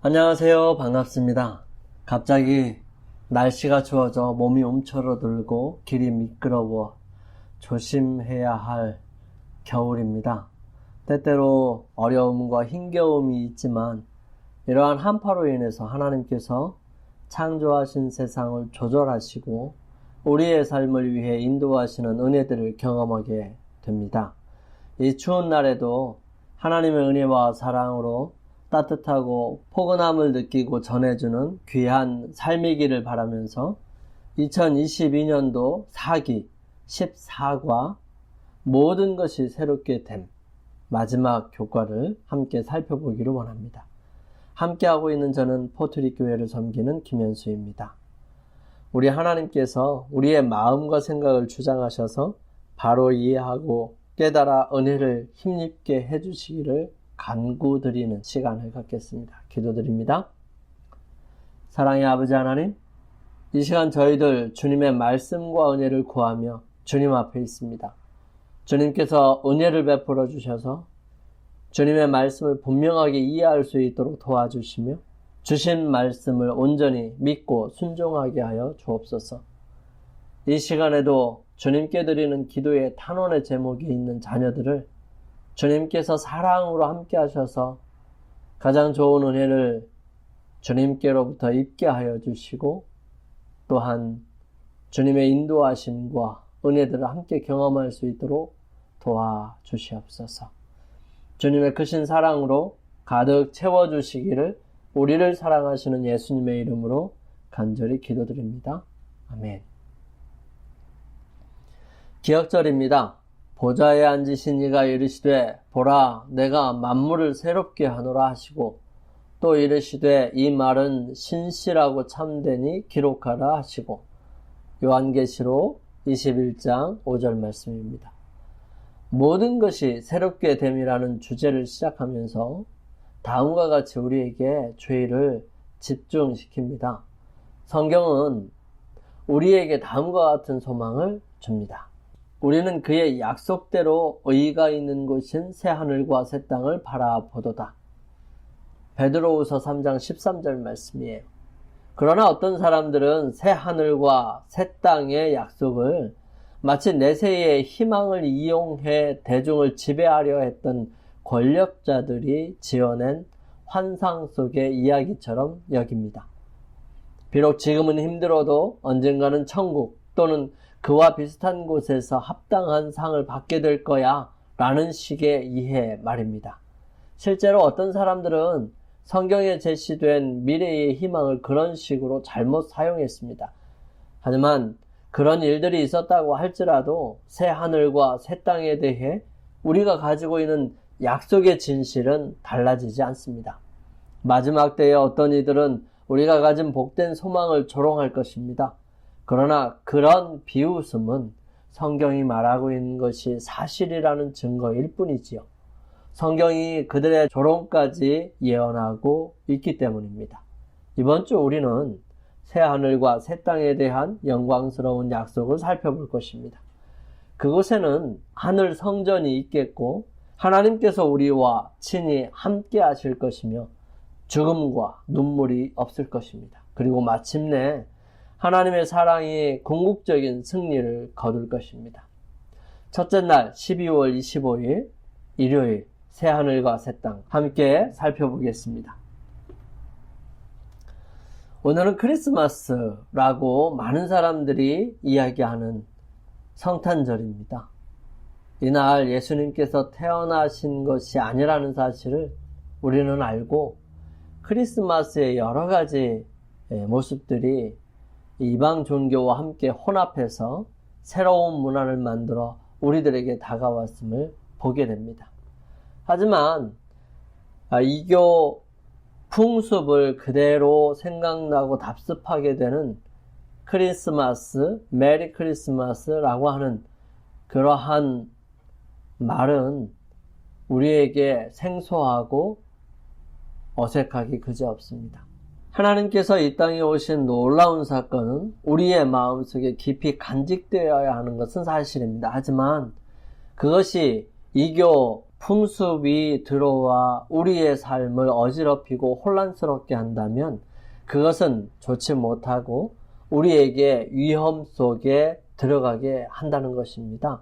안녕하세요. 반갑습니다. 갑자기 날씨가 추워져 몸이 움츠러들고 길이 미끄러워 조심해야 할 겨울입니다. 때때로 어려움과 힘겨움이 있지만 이러한 한파로 인해서 하나님께서 창조하신 세상을 조절하시고 우리의 삶을 위해 인도하시는 은혜들을 경험하게 됩니다. 이 추운 날에도 하나님의 은혜와 사랑으로 따뜻하고 포근함을 느끼고 전해주는 귀한 삶이기를 바라면서 2022년도 4기 14과 모든 것이 새롭게 됨 마지막 교과를 함께 살펴보기를 원합니다. 함께하고 있는 저는 포트리 교회를 섬기는 김현수입니다. 우리 하나님께서 우리의 마음과 생각을 주장하셔서 바로 이해하고 깨달아 은혜를 힘입게 해주시기를 간구드리는 시간을 갖겠습니다. 기도드립니다. 사랑의 아버지 하나님, 이 시간 저희들 주님의 말씀과 은혜를 구하며 주님 앞에 있습니다. 주님께서 은혜를 베풀어 주셔서 주님의 말씀을 분명하게 이해할 수 있도록 도와주시며 주신 말씀을 온전히 믿고 순종하게 하여 주옵소서. 이 시간에도 주님께 드리는 기도의 탄원의 제목이 있는 자녀들을 주님께서 사랑으로 함께 하셔서 가장 좋은 은혜를 주님께로부터 입게 하여 주시고 또한 주님의 인도하심과 은혜들을 함께 경험할 수 있도록 도와주시옵소서. 주님의 크신 사랑으로 가득 채워주시기를 우리를 사랑하시는 예수님의 이름으로 간절히 기도드립니다. 아멘. 기억절입니다. 보좌에 앉으신 이가 이르시되 보라 내가 만물을 새롭게 하노라 하시고 또 이르시되 이 말은 신실하고 참되니 기록하라 하시고 요한계시록 21장 5절 말씀입니다. 모든 것이 새롭게 됨이라는 주제를 시작하면서 다음과 같이 우리에게 주의를 집중시킵니다. 성경은 우리에게 다음과 같은 소망을 줍니다. 우리는 그의 약속대로 의가 있는 곳인 새하늘과 새 땅을 바라보도다. 베드로후서 3장 13절 말씀이에요. 그러나 어떤 사람들은 새하늘과 새 땅의 약속을 마치 내세의 희망을 이용해 대중을 지배하려 했던 권력자들이 지어낸 환상 속의 이야기처럼 여깁니다. 비록 지금은 힘들어도 언젠가는 천국 또는 그와 비슷한 곳에서 합당한 상을 받게 될 거야 라는 식의 이해 말입니다. 실제로 어떤 사람들은 성경에 제시된 미래의 희망을 그런 식으로 잘못 사용했습니다. 하지만 그런 일들이 있었다고 할지라도 새 하늘과 새 땅에 대해 우리가 가지고 있는 약속의 진실은 달라지지 않습니다. 마지막 때에 어떤 이들은 우리가 가진 복된 소망을 조롱할 것입니다. 그러나 그런 비웃음은 성경이 말하고 있는 것이 사실이라는 증거일 뿐이지요. 성경이 그들의 조롱까지 예언하고 있기 때문입니다. 이번 주 우리는 새하늘과 새 땅에 대한 영광스러운 약속을 살펴볼 것입니다. 그곳에는 하늘 성전이 있겠고 하나님께서 우리와 친히 함께 하실 것이며 죽음과 눈물이 없을 것입니다. 그리고 마침내 하나님의 사랑이 궁극적인 승리를 거둘 것입니다. 첫째 날 12월 25일 일요일 새하늘과 새 땅 함께 살펴보겠습니다. 오늘은 크리스마스라고 많은 사람들이 이야기하는 성탄절입니다. 이날 예수님께서 태어나신 것이 아니라는 사실을 우리는 알고 크리스마스의 여러 가지 모습들이 이방 종교와 함께 혼합해서 새로운 문화를 만들어 우리들에게 다가왔음을 보게 됩니다. 하지만 이교 풍습을 그대로 생각나고 답습하게 되는 크리스마스, 메리 크리스마스라고 하는 그러한 말은 우리에게 생소하고 어색하기 그지없습니다. 하나님께서 이 땅에 오신 놀라운 사건은 우리의 마음속에 깊이 간직되어야 하는 것은 사실입니다. 하지만 그것이 이교 풍습이 들어와 우리의 삶을 어지럽히고 혼란스럽게 한다면 그것은 좋지 못하고 우리에게 위험 속에 들어가게 한다는 것입니다.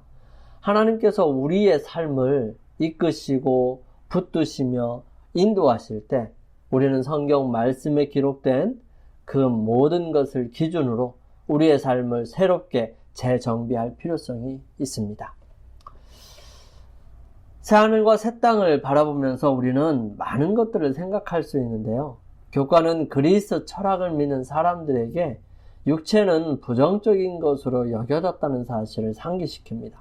하나님께서 우리의 삶을 이끄시고 붙드시며 인도하실 때 우리는 성경 말씀에 기록된 그 모든 것을 기준으로 우리의 삶을 새롭게 재정비할 필요성이 있습니다. 새하늘과 새 땅을 바라보면서 우리는 많은 것들을 생각할 수 있는데요. 교과는 그리스 철학을 믿는 사람들에게 육체는 부정적인 것으로 여겨졌다는 사실을 상기시킵니다.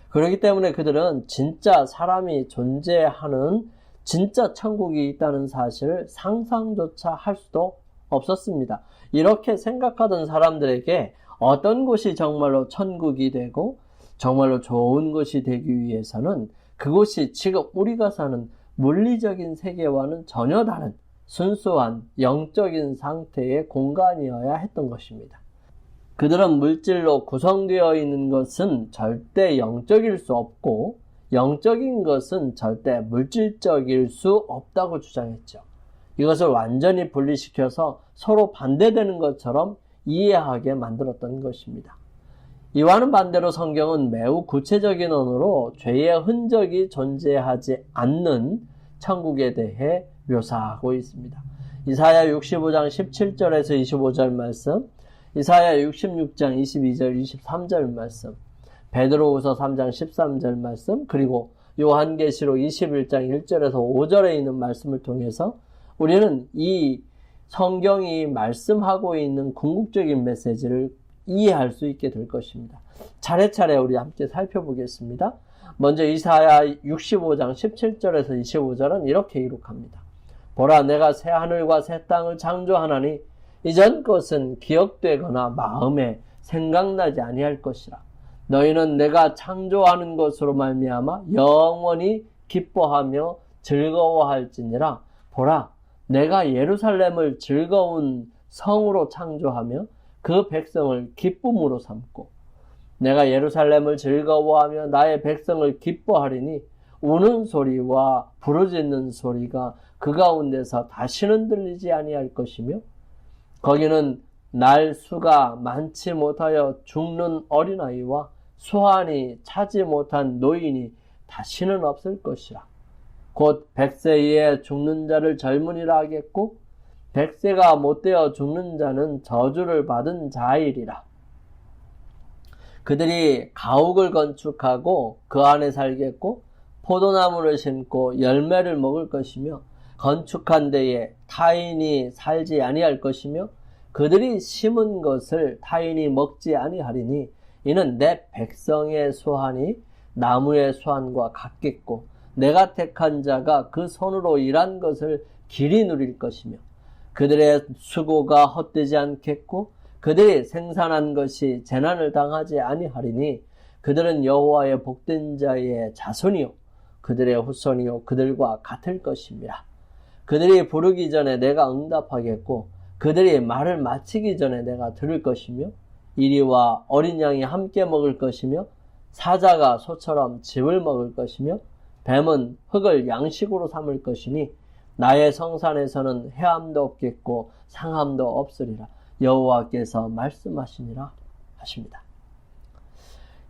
그렇기 때문에 그들은 진짜 사람이 존재하는 진짜 천국이 있다는 사실을 상상조차 할 수도 없었습니다. 이렇게 생각하던 사람들에게 어떤 곳이 정말로 천국이 되고 정말로 좋은 것이 되기 위해서는 그곳이 지금 우리가 사는 물리적인 세계와는 전혀 다른 순수한 영적인 상태의 공간이어야 했던 것입니다. 그들은 물질로 구성되어 있는 것은 절대 영적일 수 없고 영적인 것은 절대 물질적일 수 없다고 주장했죠. 이것을 완전히 분리시켜서 서로 반대되는 것처럼 이해하게 만들었던 것입니다. 이와는 반대로 성경은 매우 구체적인 언어로 죄의 흔적이 존재하지 않는 천국에 대해 묘사하고 있습니다. 이사야 65장 17절에서 25절 말씀, 이사야 66장 22절 23절 말씀, 베드로후서 3장 13절 말씀, 그리고 요한계시록 21장 1절에서 5절에 있는 말씀을 통해서 우리는 이 성경이 말씀하고 있는 궁극적인 메시지를 이해할 수 있게 될 것입니다. 차례차례 우리 함께 살펴보겠습니다. 먼저 이사야 65장 17절에서 25절은 이렇게 기록합니다. 보라, 내가 새 하늘과 새 땅을 창조하나니 이전 것은 기억되거나 마음에 생각나지 아니할 것이라. 너희는 내가 창조하는 것으로 말미암아 영원히 기뻐하며 즐거워할지니라. 보라, 내가 예루살렘을 즐거운 성으로 창조하며 그 백성을 기쁨으로 삼고 내가 예루살렘을 즐거워하며 나의 백성을 기뻐하리니 우는 소리와 부르짖는 소리가 그 가운데서 다시는 들리지 아니할 것이며 거기는 날 수가 많지 못하여 죽는 어린아이와 소환이 차지 못한 노인이 다시는 없을 것이라. 곧 100세 이에 죽는 자를 젊은이라 하겠고 100세가 못되어 죽는 자는 저주를 받은 자이리라. 그들이 가옥을 건축하고 그 안에 살겠고 포도나무를 심고 열매를 먹을 것이며 건축한 데에 타인이 살지 아니할 것이며 그들이 심은 것을 타인이 먹지 아니하리니 이는 내 백성의 소환이 나무의 소환과 같겠고 내가 택한 자가 그 손으로 일한 것을 길이 누릴 것이며 그들의 수고가 헛되지 않겠고 그들이 생산한 것이 재난을 당하지 아니하리니 그들은 여호와의 복된 자의 자손이요 그들의 후손이요 그들과 같을 것입니다. 그들이 부르기 전에 내가 응답하겠고 그들이 말을 마치기 전에 내가 들을 것이며 이리와 어린 양이 함께 먹을 것이며 사자가 소처럼 즙을 먹을 것이며 뱀은 흙을 양식으로 삼을 것이니 나의 성산에서는 해함도 없겠고 상함도 없으리라. 여호와께서 말씀하시니라 하십니다.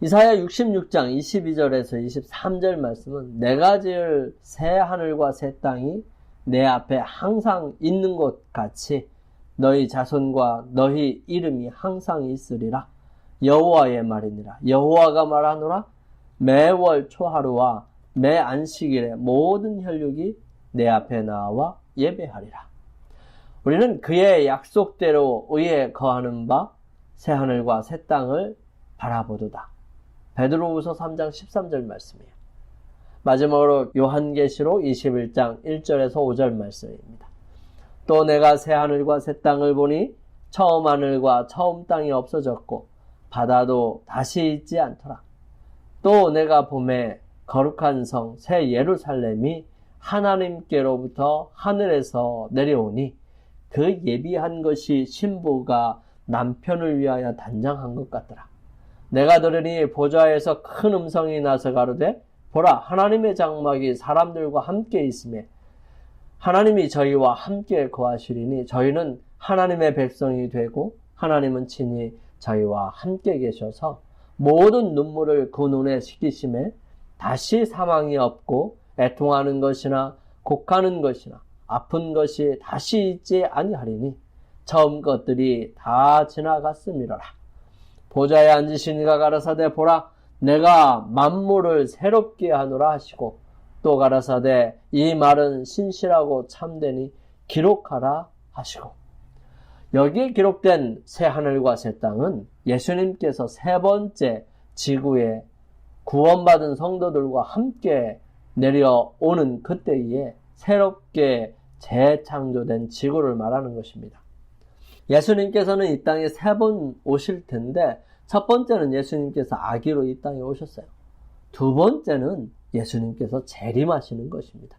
이사야 66장 22절에서 23절 말씀은 내가 지을 새 하늘과 새 땅이 내 앞에 항상 있는 것 같이 너희 자손과 너희 이름이 항상 있으리라. 여호와의 말이니라. 여호와가 말하노라. 매월 초하루와 매 안식일에 모든 혈육이 내 앞에 나와 예배하리라. 우리는 그의 약속대로 의에 거하는 바 새하늘과 새 땅을 바라보도다. 베드로후서 3장 13절 말씀이에요. 마지막으로 요한계시록 21장 1절에서 5절 말씀입니다. 또 내가 새하늘과 새 땅을 보니 처음 하늘과 처음 땅이 없어졌고 바다도 다시 있지 않더라. 또 내가 보매 거룩한 성 새 예루살렘이 하나님께로부터 하늘에서 내려오니 그 예비한 것이 신부가 남편을 위하여 단장한 것 같더라. 내가 들으니 보좌에서 큰 음성이 나서 가로되 보라, 하나님의 장막이 사람들과 함께 있음에 하나님이 저희와 함께 거하시리니 저희는 하나님의 백성이 되고 하나님은 친히 저희와 함께 계셔서 모든 눈물을 그 눈에 씻기심에 다시 사망이 없고 애통하는 것이나 곡하는 것이나 아픈 것이 다시 있지 아니하리니 처음 것들이 다 지나갔음이로라. 보좌에 앉으신 이가 가라사대 보라 내가 만물을 새롭게 하노라 하시고 또 가라사대 이 말은 신실하고 참되니 기록하라 하시고. 여기에 기록된 새 하늘과 새 땅은 예수님께서 세 번째 지구에 구원받은 성도들과 함께 내려오는 그때에 새롭게 재창조된 지구를 말하는 것입니다. 예수님께서는 이 땅에 세 번 오실 텐데 첫 번째는 예수님께서 아기로 이 땅에 오셨어요. 두 번째는 예수님께서 재림하시는 것입니다.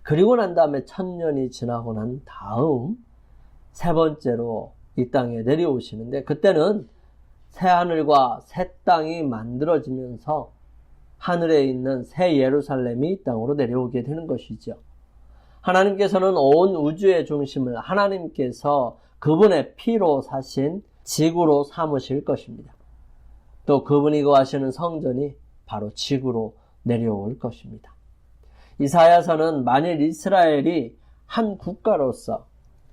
그리고 난 다음에 1000년이 지나고 난 다음 세 번째로 이 땅에 내려오시는데 그때는 새 하늘과 새 땅이 만들어지면서 하늘에 있는 새 예루살렘이 이 땅으로 내려오게 되는 것이죠. 하나님께서는 온 우주의 중심을 하나님께서 그분의 피로 사신 지구로 삼으실 것입니다. 또 그분이 거하시는 성전이 바로 지구로 내려올 것입니다. 이사야서는 만일 이스라엘이 한 국가로서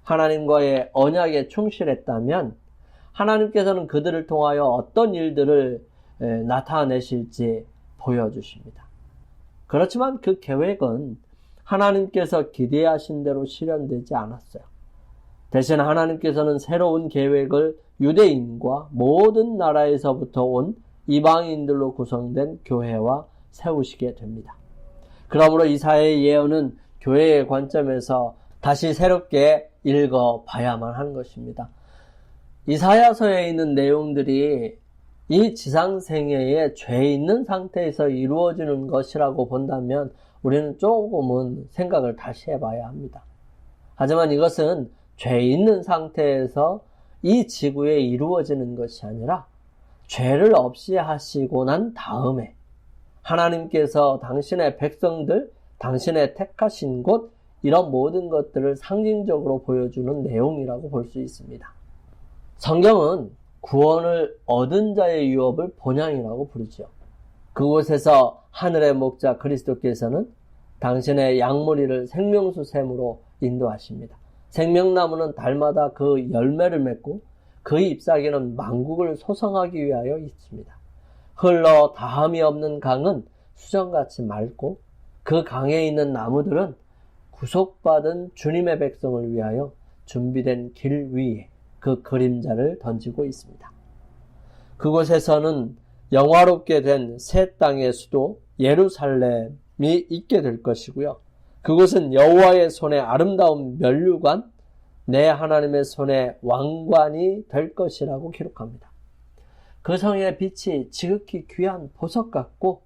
하나님과의 언약에 충실했다면 하나님께서는 그들을 통하여 어떤 일들을 나타내실지 보여주십니다. 그렇지만 그 계획은 하나님께서 기대하신 대로 실현되지 않았어요. 대신 하나님께서는 새로운 계획을 유대인과 모든 나라에서부터 온 이방인들로 구성된 교회와 세우시게 됩니다. 그러므로 이사야의 예언은 교회의 관점에서 다시 새롭게 읽어봐야만 하는 것입니다. 이사야서에 있는 내용들이 이 지상생애에 죄 있는 상태에서 이루어지는 것이라고 본다면 우리는 조금은 생각을 다시 해봐야 합니다. 하지만 이것은 죄 있는 상태에서 이 지구에 이루어지는 것이 아니라 죄를 없이 하시고 난 다음에 하나님께서 당신의 백성들, 당신의 택하신 곳 이런 모든 것들을 상징적으로 보여주는 내용이라고 볼 수 있습니다. 성경은 구원을 얻은 자의 유업을 본향이라고 부르죠. 그곳에서 하늘의 목자 그리스도께서는 당신의 양무리를 생명수 샘으로 인도하십니다. 생명나무는 달마다 그 열매를 맺고 그 잎사귀는 만국을 소성하기 위하여 있습니다. 흘러 다함이 없는 강은 수정같이 맑고 그 강에 있는 나무들은 구속받은 주님의 백성을 위하여 준비된 길 위에 그 그림자를 던지고 있습니다. 그곳에서는 영화롭게 된 새 땅의 수도 예루살렘이 있게 될 것이고요. 그곳은 여호와의 손에 아름다운 면류관, 내 하나님의 손에 왕관이 될 것이라고 기록합니다. 그 성의 빛이 지극히 귀한 보석 같고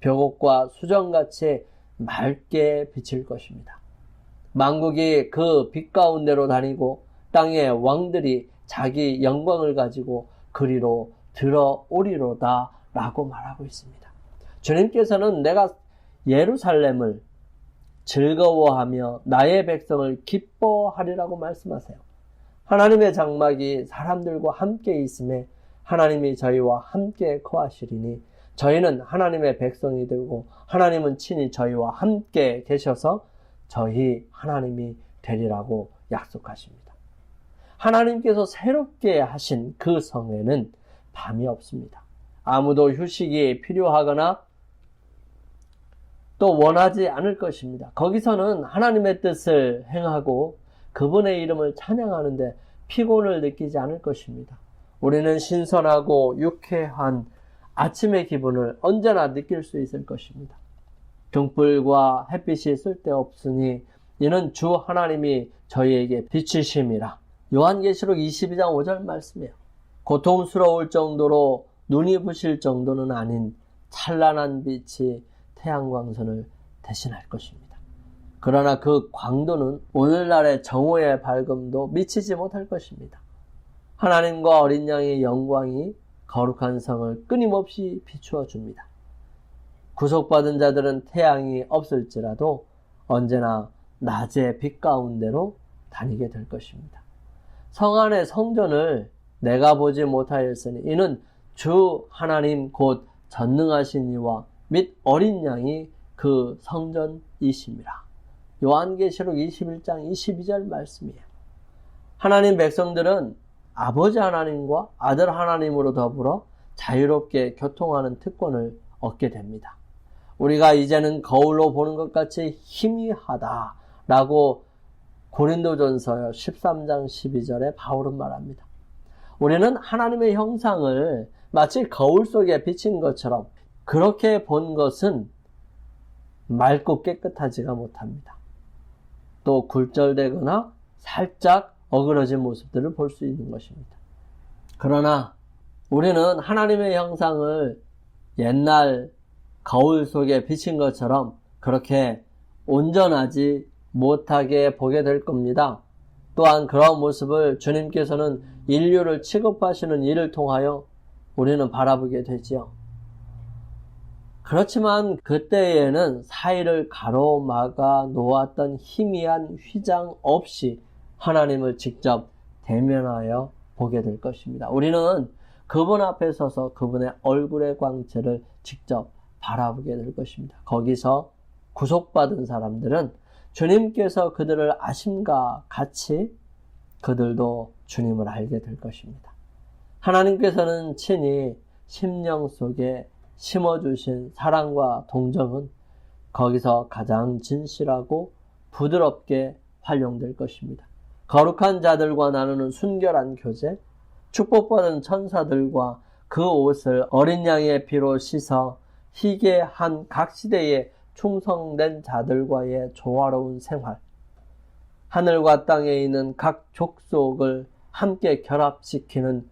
벽옥과 수정같이 맑게 비칠 것입니다. 만국이 그 빛 가운데로 다니고 땅의 왕들이 자기 영광을 가지고 그리로 들어오리로다 라고 말하고 있습니다. 주님께서는 내가 예루살렘을 즐거워하며 나의 백성을 기뻐하리라고 말씀하세요. 하나님의 장막이 사람들과 함께 있음에 하나님이 저희와 함께 거하시리니 저희는 하나님의 백성이 되고 하나님은 친히 저희와 함께 계셔서 저희 하나님이 되리라고 약속하십니다. 하나님께서 새롭게 하신 그 성에는 밤이 없습니다. 아무도 휴식이 필요하거나 또 원하지 않을 것입니다. 거기서는 하나님의 뜻을 행하고 그분의 이름을 찬양하는데 피곤을 느끼지 않을 것입니다. 우리는 신선하고 유쾌한 아침의 기분을 언제나 느낄 수 있을 것입니다. 등불과 햇빛이 쓸데없으니 이는 주 하나님이 저희에게 비치심이라. 요한계시록 22장 5절 말씀이에요. 고통스러울 정도로 눈이 부실 정도는 아닌 찬란한 빛이 태양광선을 대신할 것입니다. 그러나 그 광도는 오늘날의 정오의 밝음도 미치지 못할 것입니다. 하나님과 어린 양의 영광이 거룩한 성을 끊임없이 비추어 줍니다. 구속받은 자들은 태양이 없을지라도 언제나 낮의 빛 가운데로 다니게 될 것입니다. 성 안의 성전을 내가 보지 못하였으니 이는 주 하나님 곧 전능하신 이와 및 어린 양이 그 성전이심이라. 요한계시록 21장 22절 말씀이에요. 하나님 백성들은 아버지 하나님과 아들 하나님으로 더불어 자유롭게 교통하는 특권을 얻게 됩니다. 우리가 이제는 거울로 보는 것 같이 희미하다 라고 고린도전서 13장 12절에 바울은 말합니다. 우리는 하나님의 형상을 마치 거울 속에 비친 것처럼 그렇게 본 것은 맑고 깨끗하지가 못합니다. 또 굴절되거나 살짝 어그러진 모습들을 볼 수 있는 것입니다. 그러나 우리는 하나님의 형상을 옛날 거울 속에 비친 것처럼 그렇게 온전하지 못하게 보게 될 겁니다. 또한 그런 모습을 주님께서는 인류를 취급하시는 일을 통하여 우리는 바라보게 되지요. 그렇지만 그때에는 사이를 가로막아 놓았던 희미한 휘장 없이 하나님을 직접 대면하여 보게 될 것입니다. 우리는 그분 앞에 서서 그분의 얼굴의 광채를 직접 바라보게 될 것입니다. 거기서 구속받은 사람들은 주님께서 그들을 아심과 같이 그들도 주님을 알게 될 것입니다. 하나님께서는 친히 심령 속에 심어주신 사랑과 동정은 거기서 가장 진실하고 부드럽게 활용될 것입니다. 거룩한 자들과 나누는 순결한 교제, 축복받은 천사들과 그 옷을 어린 양의 피로 씻어 희게 한 각 시대에 충성된 자들과의 조화로운 생활, 하늘과 땅에 있는 각 족속을 함께 결합시키는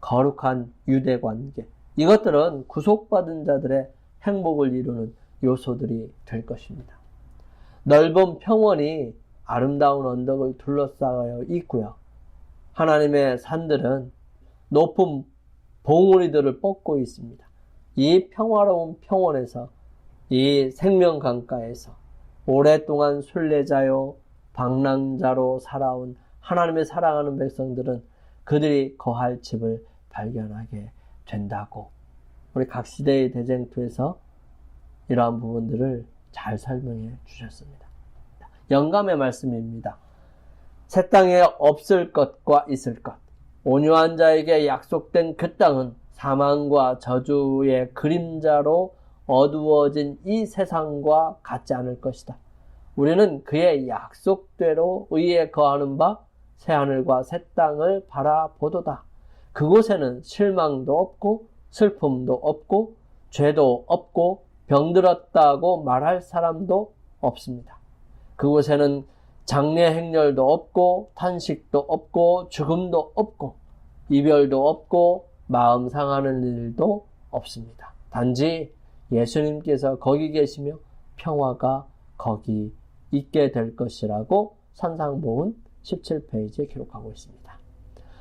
거룩한 유대관계, 이것들은 구속받은 자들의 행복을 이루는 요소들이 될 것입니다. 넓은 평원이 아름다운 언덕을 둘러싸여 있고요. 하나님의 산들은 높은 봉우리들을 뻗고 있습니다. 이 평화로운 평원에서, 이 생명 강가에서 오랫동안 순례자요 방랑자로 살아온 하나님의 사랑하는 백성들은 그들이 거할 집을 발견하게 된다고 우리 각 시대의 대쟁투에서 이러한 부분들을 잘 설명해 주셨습니다. 영감의 말씀입니다. 새 땅에 없을 것과 있을 것, 온유한 자에게 약속된 그 땅은 사망과 저주의 그림자로 어두워진 이 세상과 같지 않을 것이다. 우리는 그의 약속대로 의에 거하는 바 새하늘과 새 땅을 바라보도다. 그곳에는 실망도 없고 슬픔도 없고 죄도 없고 병들었다고 말할 사람도 없습니다. 그곳에는 장래 행렬도 없고 탄식도 없고 죽음도 없고 이별도 없고 마음 상하는 일도 없습니다. 단지 예수님께서 거기 계시며 평화가 거기 있게 될 것이라고 산상보훈 17페이지에 기록하고 있습니다.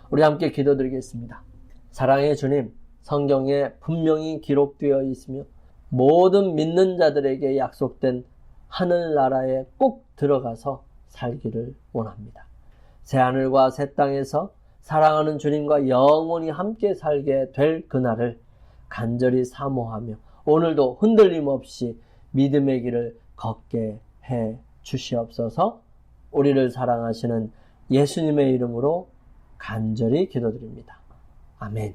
우리 함께 기도드리겠습니다. 사랑의 주님, 성경에 분명히 기록되어 있으며 모든 믿는 자들에게 약속된 하늘나라에 꼭 들어가서 살기를 원합니다. 새하늘과 새 땅에서 사랑하는 주님과 영원히 함께 살게 될 그날을 간절히 사모하며 오늘도 흔들림 없이 믿음의 길을 걷게 해 주시옵소서. 우리를 사랑하시는 예수님의 이름으로 간절히 기도드립니다. 아멘.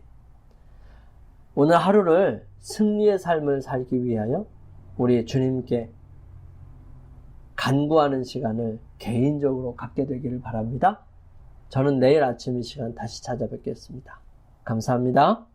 오늘 하루를 승리의 삶을 살기 위하여 우리 주님께 간구하는 시간을 개인적으로 갖게 되기를 바랍니다. 저는 내일 아침 이 시간 다시 찾아뵙겠습니다. 감사합니다.